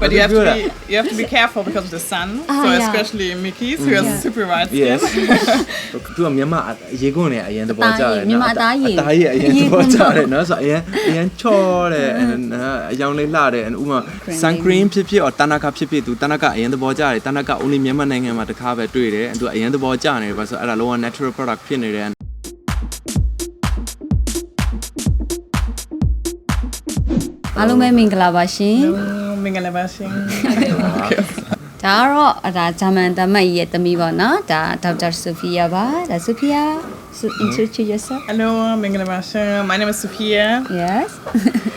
But you have to be careful because of the sun. So especially Mikis, who has super white skin. Yes. Tu Myanmar yegon ne ayan thabo jare. Myanmar ta ye ayan thabo jare no so ayan chaw de and ayang lai la de and uma sun cream phit or tanaka phit tu tanaka ayan thabo jare tanaka only Myanmarနိုင်ငံမှာတစ်ခါပဲတွေ့တယ်and tu ayan thabo jaနေတယ်ပါဆိုအဲ့ဒါလုံးဝ natural product ဖြစ်နေတယ်အားလုံးပဲမင်္ဂလာပါရှင်မင်္ဂလာပါရှင်ဒါတော့ဒါဂျာမန်တမတ်ရဲ့သမီးပေါ့နော်ဒါ Dr.Sophia ပါဒါ Sophia so introduce yourself Hello မင်္ဂလာပါရှင် My name is Sophia Yes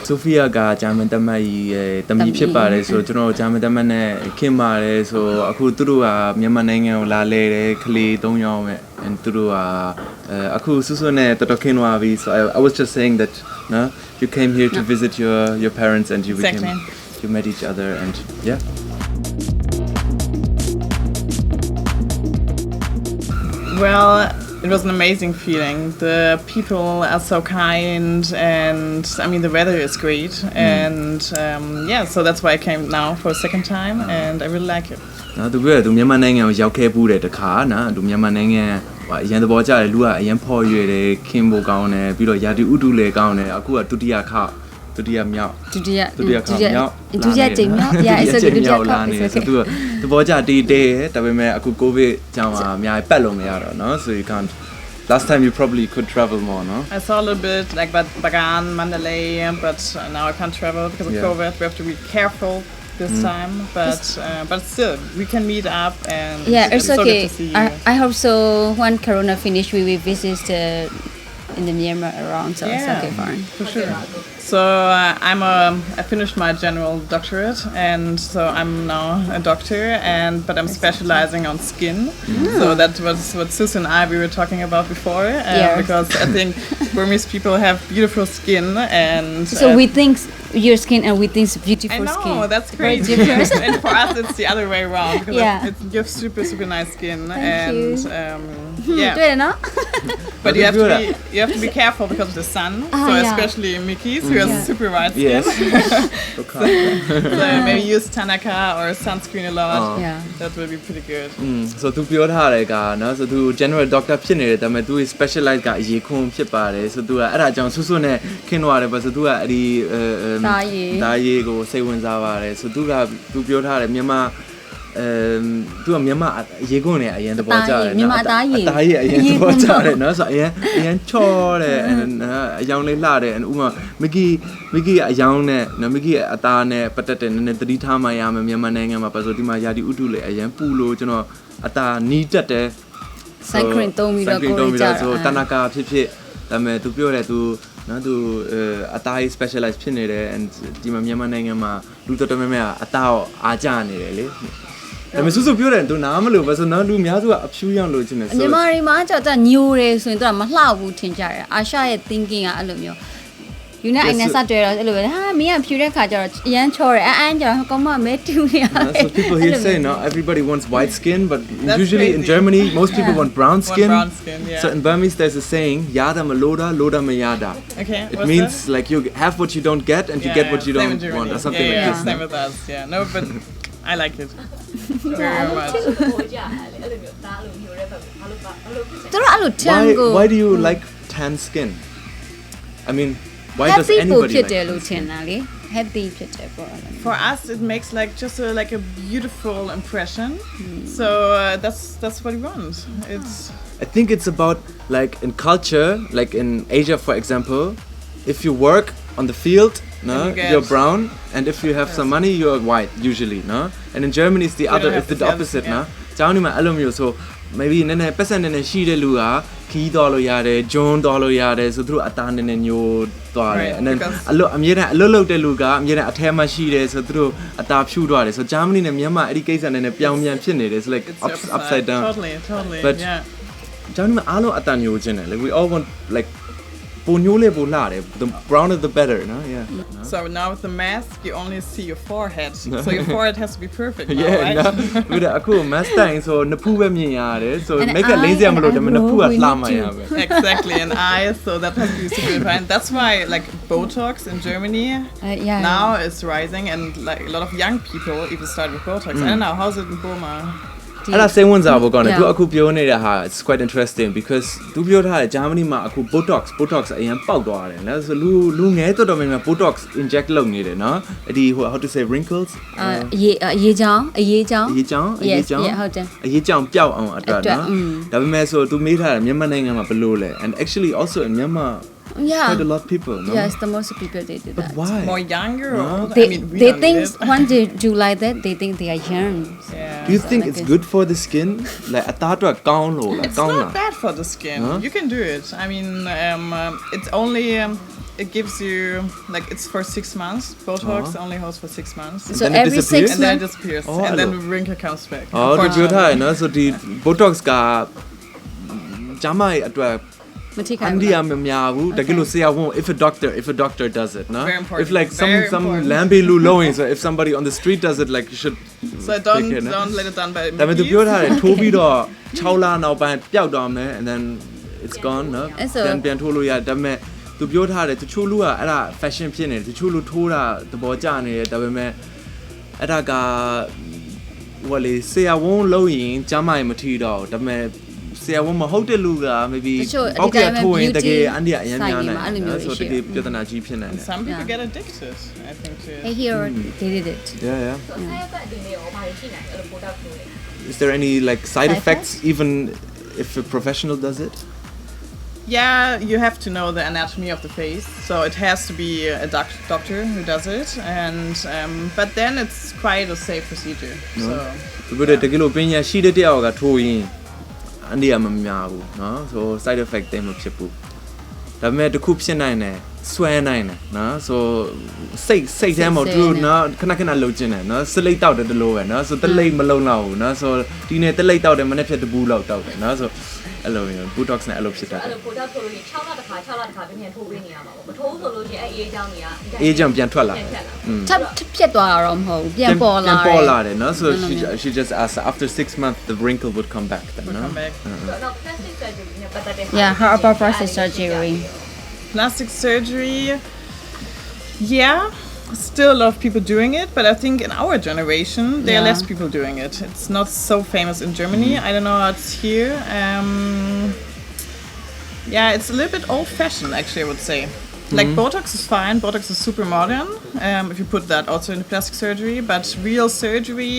Sophia ကဂျာမန်တမတ်ရဲ့သမီးဖြစ်ပါတယ်ဆိုကျွန်တော်ဂျာမန်တမတ်နဲ့ခင်ပါတယ်ဆိုအခုသူတို့ကမြန်မာနိုင်ငံကိုလာလဲတယ်ကလေး3ယောက်ပဲ and သူတို့ကအခုစွစွနဲ့တော်တော်ခင်သွားပြီ so I was just saying that no you came here to visit your parents and you met each other and yeah Well, it was an amazing feeling. The people are so kind, and I mean the weather is great, and so that's why I came now for a second time, and I really like it. နော်သူကမြန်မာနိုင်ငံကိုရောက်ခဲ့ပူးတယ်တခါနော်သူမြန်မာနိုင်ငံအရင်သဘောကျတယ်လူကအရင်ဖော်ရွေတယ်ခင်ဖို့ကောင်းတယ်ပြီးတော့ယာတီဥတုလည်းကောင်းတယ်အခုကဒုတိယမြောက်ဒုတိယမြောက်ကြိမ်မြောက် yeah it's okay ဒုတိယခါနေဆိုသူကသဘောကျတေးဒါပေမဲ့အခုကိုဗစ်ကြောင့်အများကြီးပတ်လို့မရတော့နော် so you can't last time you probably could travel more no I saw a little bit like Bagan Mandalay but now I can't travel because of COVID we have to be careful this time but still we can meet up and it's okay so good to see you. I hope so when corona finish we will visit in the Myanmar around so it's okay fine for sure So I finished my general doctorate, and so I'm now a doctor, but I'm specializing on skin. So that was what Sus and we were talking about before, because I think Burmese people have beautiful skin, and so we think your skin and we think beautiful skin. I know that's great. And for us, it's the other way around because you have super nice skin, But you have to be careful because of the sun. So especially Mikis, who has super white skin. Yes. So maybe use Tanaka or sunscreen a lot. That will be pretty good. So သူပြောထားတယ်ကနော် so သူ general doctor ဖြစ်နေတယ်ဒါပေမဲ့သူ specialize ကရေခွန်ဖြစ်ပါတယ် so သူကအဲ့ဒါကြောင့်စွနဲ့ခင်သွားတယ်ပေါ့ so သူကအဲ့ဒီဒါရေကိုစိတ်ဝင်စားပါတယ် so သူပြောထားတယ်မြန်မာသူကမြန်မာရေခွန်းနဲ့အရင်သဘောကျတယ်မြန်မာအသားရေအရင်သဘောကျတယ်နော်ဆိုအရင်ချောတယ်အယောင်လေးလှတယ်ဥမာမီကီအယောင်နဲ့နော်မီကီအသားနဲ့ပတ်သက်တယ်နည်းနည်းသတိထားမှရမယ်မြန်မာနိုင်ငံမှာပါဆိုဒီမှာယာတီဥတုလေအရင်ပူလို့ကျွန်တော်အသားနီးတက်တယ် sun cream သုံးပြီးတော့ကိုယ်ကြဆိုတနကာဖြစ်ဒါပေမဲ့သူပြောတယ်သူနော်သူအသားကြီး specialize ဖြစ်နေတယ် and ဒီမှာမြန်မာနိုင်ငံမှာလူတော်တော်များများအသားကိုအားကျနေတယ်လေဒါပေမဲ့စွပြောတယ်သူနားမလို့ပဲဆိုတော့လူအများစုကအဖြူရောင်လို့ချင်တယ်ဆိုညီမတွေမှာကြောက်ကြညိုတယ်ဆိုရင်သူကမလှဘူးထင်ကြတယ်အာရှရဲ့ thinking ကအဲ့လိုမျိုးယူနေအိုင်နဲ့စတွေ့တော့အဲ့လိုပဲဟာမင်းကဖြူတဲ့ခါကျတော့အရန်ချောတယ်အန်းကျတော့ကောင်းမမဲတူနေရတယ် So people here say no everybody wants white skin but usually in Germany most people want brown skin so in Burmese there's a saying yada maloda loda mayada it means like you have what you don't get and you get what you don't want or something like this same with us no but I like it very much why do you like tan skin I mean why does anybody like happy for us it makes like just a beautiful impression so that's what we want I think it's about like in culture like in Asia for example if you work on the field no you're brown and if you have some money you're white usually no and in Germany it's the opposite no ကျောင်းဒီမှာအဲ့လိုမျိုးဆို maybe နည်းနည်းပတ်စံနည်းနည်းရှိတဲ့လူကခီးသွားလို့ရတယ်ဂျွန်းသွားလို့ရတယ်ဆိုသူတို့အသားနည်းနည်းညိုသွားတယ် and then အမြဲတမ်းအလွတ်လုပ်တဲ့လူကအမြဲတမ်းအထဲမှာရှိတယ်ဆိုသူတို့အသားဖြူသွားတယ်ဆို Germany နဲ့မြန်မာအဲ့ဒီကိစ္စနည်းနည်းပြောင်းပြန်ဖြစ်နေတယ် so like upside down totally but ကျောင်းဒီမှာအားလုံးအသားညိုခြင်းတယ် like we all want like ပိုညိုးလေပိုလှတယ် the browner the better နော် yeah So now with the mask you only see your forehead so your forehead has to be perfect now, yeah right? ပြီးတော့အခု mask တိုင်ဆိုနှစ်ဖူးပဲမြင်ရတယ်ဆို make it lazy မလို့ဒါပေမဲ့နှစ်ဖူးကလှမှရမယ် Exactly, and eyes, so that has to be super fine. That's why like Botox in Germany now is rising, and like a lot of young people even start with Botox. I don't know, how's it in Burma? အဲ့ဒါစိတ်ဝင်စားဖို့ကောင်းတယ်သူအခုပြောနေတဲ့ဟာ it's quite interesting because သူပြောထားတယ်ဂျာမနီမှာအခု Botox အရင်ပေါက်သွားတယ်နော်ဆိုလူငယ်တော်တော်များများ Botox inject လုပ်နေတယ်နော်အဲ့ဒီ how to say wrinkles အရေးကြောင်းဟုတ်တယ်အရေးကြောင်းပျောက်အောင်အတွက်နော်ဒါပေမဲ့ဆိုသူမေးထားတယ်မြန်မာနိုင်ငံမှာဘယ်လိုလဲ and actually also in Myanmar quite a lot of people no yes the most people they do that why more younger or older? they, I mean, they think when they do like that they think they are young yeah. Do you think it's good for the skin like အသားအတွက်ကောင်းလို့လား It's ကောင်း not လား bad for the skin. You can do it. I mean, it's only it gives you like it's for 6 months. Botox only holds for 6 months. so then it every 6 disappears? And then it months disappears, Oh, and then the wrinkle comes back. အော်ဒီပြောထားတယ်နော်ဆိုဒီ Botox ကဂျာမနီအတွက် မထိခိုက် အန်ဒီယာမများဘူးတကယ်လို့ဆရာဝန် if a doctor does it no Very important. if like some Very important. lambe lu lowing so if somebody on the street does it like you should So don't let it done by ဒါပေမဲ့သူပြောထားတယ်ထိုးပြီးတော့6လနောက်ပိုင်းပျောက်သွားမယ် and then it's gone no then ပြန်ထိုးလို့ရဒါပေမဲ့သူပြောထားတယ်တချို့လူကအဲ့ဒါ fashion ဖြစ်နေတယ်တချို့လူထိုးတာသဘောကျနေတယ်ဒါပေမဲ့အဲ့ဒါကဟိုလေဆရာဝန်လို့ရင်ကျမ်းမာရင်မထီတော့ဒါပေမဲ့ဆရာဝန်မဟုတ်တဲ့လူက maybe အောက်ကထိုးရင်တကယ်အန်ဒီယာအရင်များနေဆိုတကယ်ပြဿနာကြီးဖြစ်နေတယ် Some people get addicted, I think. I hear they did it yeah is there any like side effects even if a professional does it Yeah, you have to know the anatomy of the face, so it has to be a doctor who does it, and but then it's quite a safe procedure. No. So but the kilo ပညာရှိတဲ့တယောက်ကထိုးရင်အန်ဒီယာမများဘူးเนาะ so side effect တွေမဖြစ်ဘူးဒါပေမဲ့တစ်ခုဖြစ်နိုင်တယ်ဆွဲနိုင်တယ်เนาะ so စိတ်ထဲမှာသူเนาะခဏလှုပ်ကျင်တယ်เนาะစလိတ်တောက်တယ်တလို့ပဲเนาะ so တလိတ်မလုံလောက်ဘူးเนาะ so ဒီနေ့တလိတ်တောက်တယ်မနေ့ဖြတ်တဘူးလောက်တောက်တယ်เนาะ so အဲ့လိုမျိုး Botox နဲ့အဲ့လိုဖြစ်တာအဲ့လို Botox ဆိုလို့ရှိရင်6လတစ်ခါပြန်ထိုးပေးနေရမှာပေါ့မထိုးဆိုလို့ရှိရင်အေးချောင်းတွေက အေးချောင်းပြန်ထွက်လာ ထပ်ဖြစ်သွားတာတော့မဟုတ်ဘူးပြန်ပေါ်လာတယ် เนาะ so she just asked after 6 months the wrinkle would come back then noတော့ plastic surgery နဲ့ပတ်သက်တဲ့ yeah her upper plastic surgery plastic surgery, yeah, still a lot of people doing it, but I think in our generation there are less people doing it. It's not so famous in Germany. I don't know how it's here. Yeah, it's a little bit old-fashioned, actually, I would say. Like Botox is fine. Botox is super modern. If you put that also in plastic surgery, but real surgery,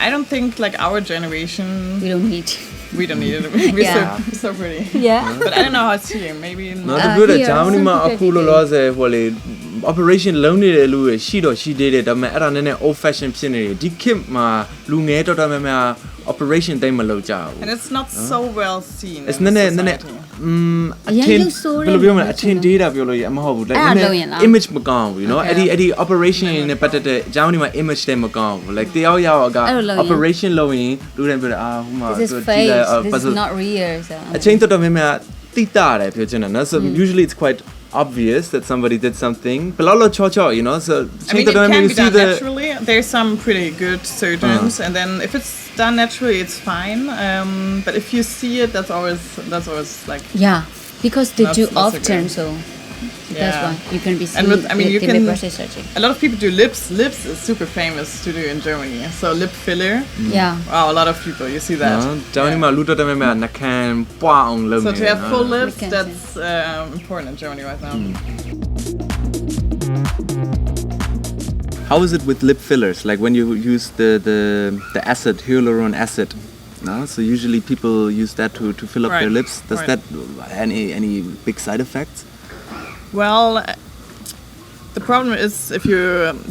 I don't think like our generation. we don't need We don't need it. We're so pretty. yeah But I don't know how it's here. Maybe no the good Germany မှာအခုလောလောဆယ်ဟိုလေ operation လုံးနေတဲ့လူတွေရှိတော့ရှိသေးတယ်ဒါပေမဲ့အဲ့ဒါနည်းနည်း old fashion ဖြစ်နေတယ်ဒီခေတ်မှာလူငယ်တော်တော်များများ operation တိတ်မလုပ်ကြဘူး And it's not so well seen. it's နည်းနည်းဘယ်လိုပြောမလဲအထင်သေးတာပြောလို့ရမဟုတ်ဘူး like နည်းနည်း image မကောင်းဘူး you know အဲ့ဒီ operation နဲ့ပတ်သက်တဲ့ Germany မှာ image တိတ်မကောင်းဘူး like တယောက်ယောက်က operation လုပ်ရင်လူတွေပြောတယ်အာဟိုမှာ this is fake this is not real so အချင်းတော်တော်များများတိတာတယ်ပြောချင်တယ်နော် so usually it's quite obvious that somebody did something Palalo cho you know so I mean, it can be done naturally. There's some pretty good surgeons, and then if it's done naturally, it's fine. But if you see it, that's always like yeah because they do not so often good. so that's why you can be seeing And with, I mean, you they can. make plastic surgery A lot of people do lips. Lips is super famous to do in Germany. So lip filler. yeah Wow, a lot of people. You see that. Germany မှာလူတော်တော်များများနှခံပွားအောင်လုပ်နေ So to have full lips, can that's important in Germany right now. How is it with lip fillers like when you use the acid hyaluron acid no so usually people use that to fill up their lips does that any big side effects Well, the problem is if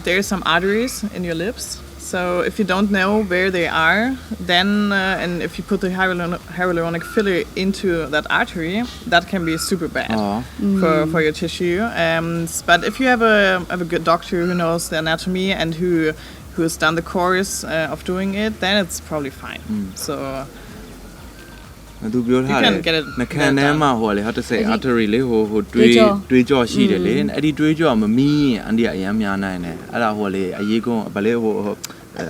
there's some arteries in your lips. So if you don't know where they are, then and if you put the hyaluronic filler into that artery, that can be super bad for your tissue. But if you have a good doctor who knows the anatomy and who has done the course of doing it, then it's probably fine. So သူပြောထားတယ်နှခမ်းထဲမှာဟိုလေ how to say artery လေဟိုတွေးကြောရှိတယ်လေအဲ့ဒီတွေးကြောမမီးရင်အန်ဒီကအရမ်းများနိုင်တယ်အဲ့ဒါဟိုလေအရေးကုန်းဗလေဟို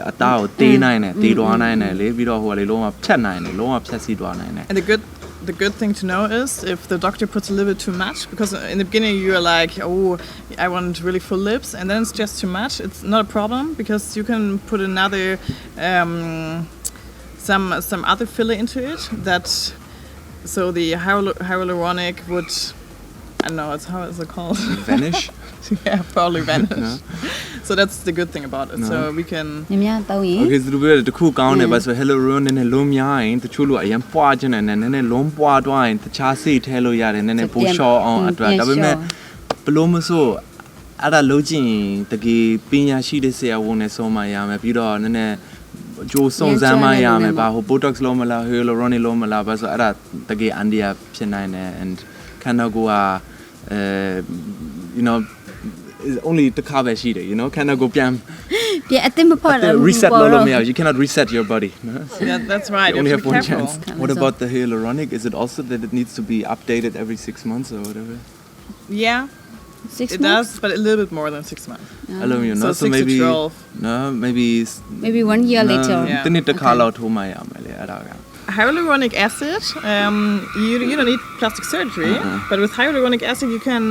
အသားကိုတေးနိုင်တယ်တေးသွားနိုင်တယ်လေပြီးတော့ဟိုလေလုံးဝဖြတ်နိုင်တယ်လုံးဝဖြတ်စီးသွားနိုင်တယ် And the good thing to know is if the doctor puts a little bit too much, because in the beginning you are like, oh, I want really full lips, and then it's just too much. It's not a problem because you can put another some other filler into it that so the hyaluronic would, I don't know, how is it called? Vanish. Yeah, probably vanish. No. So that's the good thing about it. No. So we can. Okay, so we have to cook down it, but so hyaluronic and loam yain, the chulu I am poison and then loam poid wine, the chassis hello yard and then a push on at right. Palomaso, ada lodging, the pina she de say I won't so my yam, a bit on and a Joe Song Zama yam, about Botox lomala, hyaluronic lomala, but so ada the gay Andia Penine and Kanagua, you know. Is only the cover sheet, you know, cannot go piam. Yeah, I think reset you cannot reset your body. No? So yeah, that's right. You only have one chance. What about the hyaluronic? Is it also that it needs to be updated every 6 months or whatever? Yeah. 6 months? It does, but a little bit more than 6 months. Aluminum, no? So 6 maybe to 12. No, maybe 1 year later. Then need to call out who my Hyaluronic acid, you don't need plastic surgery, but with hyaluronic acid you can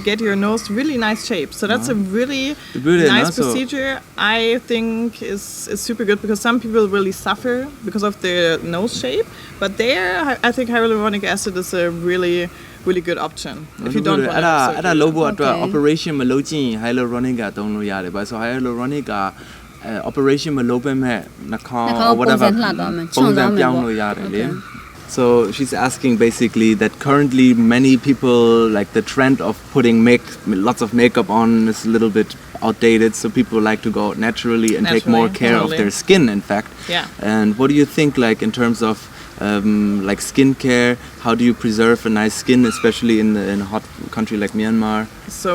get your nose really nice shape. So that's a really nice procedure. I think is super good because some people really suffer because of their nose shape. But there, I think hyaluronic acid is a really good option if you don't want to. Ada lobo operation malojin hyaluronic ga dong lo yare ba so hyaluronic ga operation မလုပ်ပဲမဲ့နှာခေါင်း or whatever ပုံစံပြောင်းလို့ရတယ်လေ So she's asking basically that currently many people like the trend of putting lots of makeup on is a little bit outdated, so people like to go naturally and take more care of their skin, in fact. Yeah. And what do you think, like in terms of like skincare, how do you preserve a nice skin, especially in a hot country like Myanmar? So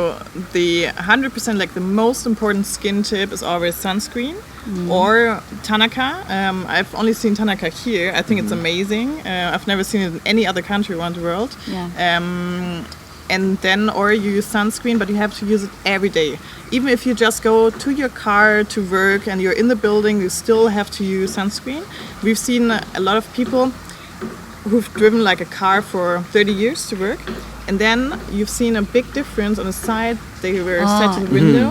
the 100%, like the most important skin tip is always sunscreen or Tanaka. I've only seen Tanaka here. I think it's amazing. I've never seen it in any other country around the world. Yeah. And then, or you use sunscreen, but you have to use it every day. Even if you just go to your car to work and you're in the building, you still have to use sunscreen. We've seen a lot of people who've driven like a car for 30 years to work, and then you've seen a big difference on the side. They were set to the window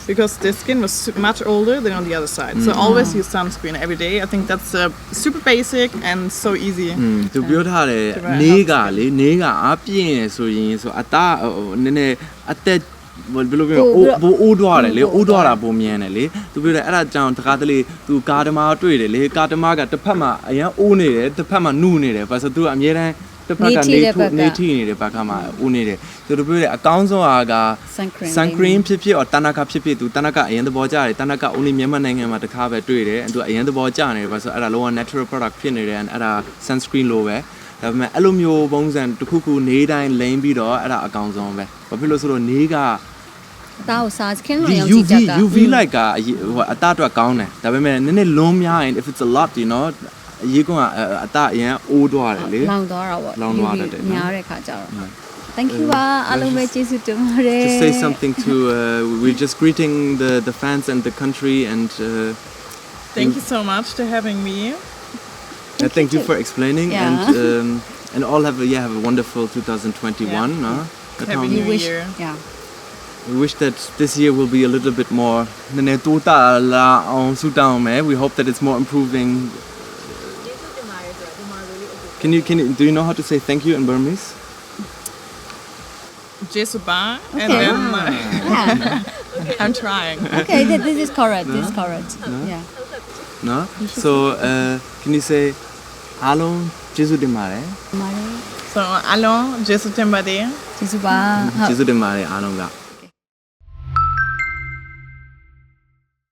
because their skin was much older than on the other side. So always use sunscreen every day. I think that's super basic and so easy. သူပြောထားတယ်နေကအားပြင်းဆိုရင်ဆိုအသားနည်းနည်းအသက်ဘယ်လိုပြောအိုးသွားတယ်လေအိုးသွားတာပုံမြင်တယ်လေသူပြောတယ်အဲ့ဒါကြောင့်တကားတလေသူကာတမာတွေ့တယ်လေကာတမာကတစ်ဖက်မှာအရန်အိုးနေတယ်တစ်ဖက်မှာနုနေတယ်ဘာလို့သူကအမြဲတမ်းတစ်ဖက်ကနေထိနေတဲ့ဘက်ကမှာအိုးနေတယ်သူတို့ပြောတယ်အကောင်းဆုံးက suncream ဖြစ်ဖြစ် or တနကဖြစ်ဖြစ်သူတနကအရင်သဘောကျတယ်တနက only မြန်မာနိုင်ငံမှာတစ်ခါပဲတွေ့တယ်သူအရင်သဘောကျနေတယ်ဘာလို့အဲ့ဒါလုံးဝ natural product ဖြစ်နေတယ်အဲ့ဒါ sunscreen လိုပဲဒါပေမဲ့အဲ့လိုမျိုးပုံစံတစ်ခုခုနေတိုင်းလိမ့်ပြီးတော့အဲ့ဒါအကောင်းဆုံးပဲဘာဖြစ်လို့ဆိုတော့နေက တာကိုစားခင်လို့ရောကြည့်ကြတာ UV light ကအသားအတွက်ကောင်းတယ်ဒါပေမဲ့နည်းနည်းလွန်များရင် if it's a lot you know အရေးကအသားအရင်အိုးသွားတယ်လေလောင်သွားတာပေါ့လောင်သွားတယ်များတဲ့ခါကျတော့ Thank you ပါအားလုံးပဲကျေးဇူးတင်ပါတယ် Just say something to we're just greeting the fans and the country and thank you so much for having me. Thank you for explaining and all have a wonderful 2021 no Happy New Year. Yeah. We wish that this year will be a little bit more. We hope that it's more improving. Can you do you know how to say thank you in Burmese? Jesuba and then I'm trying. Okay, this is correct. No? This is correct. No? Yeah. No? So can you say Alon Jesu de Mare? So Alon Jesu Tembade. Jesuba. Jesu de Mare Alon ga.